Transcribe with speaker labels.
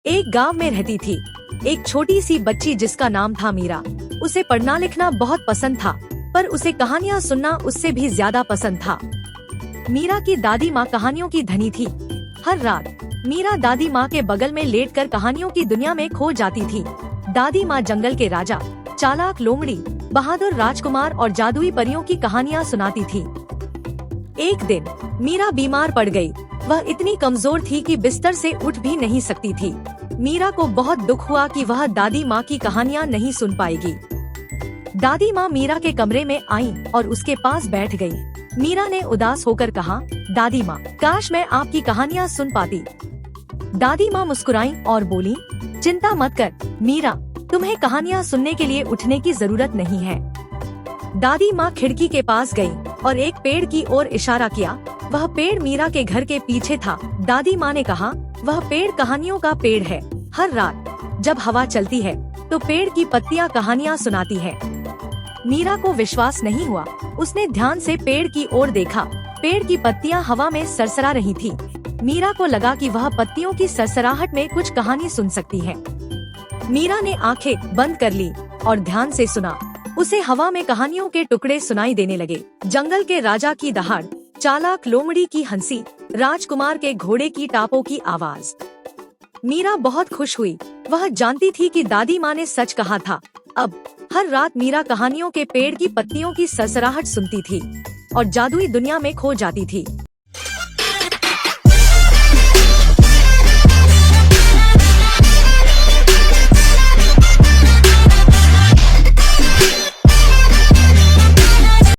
Speaker 1: एक गांव में रहती थी एक छोटी सी बच्ची जिसका नाम था मीरा। उसे पढ़ना लिखना बहुत पसंद था, पर उसे कहानियाँ सुनना उससे भी ज्यादा पसंद था। मीरा की दादी माँ कहानियों की धनी थी। हर रात मीरा दादी माँ के बगल में लेटकर कहानियों की दुनिया में खो जाती थी। दादी माँ जंगल के राजा, चालाक लोमड़ी, बहादुर राजकुमार और जादुई परियों की कहानियाँ सुनाती थी। एक दिन मीरा बीमार पड़ गई। वह इतनी कमजोर थी कि बिस्तर से उठ भी नहीं सकती थी। मीरा को बहुत दुख हुआ कि वह दादी माँ की कहानियाँ नहीं सुन पाएगी। दादी माँ मीरा के कमरे में आईं और उसके पास बैठ गई। मीरा ने उदास होकर कहा, दादी माँ, काश मैं आपकी कहानियाँ सुन पाती। दादी माँ मुस्कुराईं और बोली, चिंता मत कर मीरा, तुम्हें कहानियाँ सुनने के लिए उठने की जरूरत नहीं है। दादी माँ खिड़की के पास गई और एक पेड़ की ओर इशारा किया। वह पेड़ मीरा के घर के पीछे था। दादी माँ ने कहा, वह पेड़ कहानियों का पेड़ है। हर रात जब हवा चलती है तो पेड़ की पत्तियां कहानियां सुनाती है। मीरा को विश्वास नहीं हुआ। उसने ध्यान से पेड़ की ओर देखा। पेड़ की पत्तियां हवा में सरसरा रही थी। मीरा को लगा कि वह पत्तियों की सरसराहट में कुछ कहानी सुन सकती है। मीरा ने आंखें बंद कर ली और ध्यान से सुना। उसे हवा में कहानियों के टुकड़े सुनाई देने लगे। जंगल के राजा की दहाड़, चालाक लोमड़ी की हंसी, राजकुमार के घोड़े की टापों की आवाज। मीरा बहुत खुश हुई। वह जानती थी कि दादी माँ ने सच कहा था। अब हर रात मीरा कहानियों के पेड़ की पत्तियों की सरसराहट सुनती थी और जादुई दुनिया में खो जाती थी।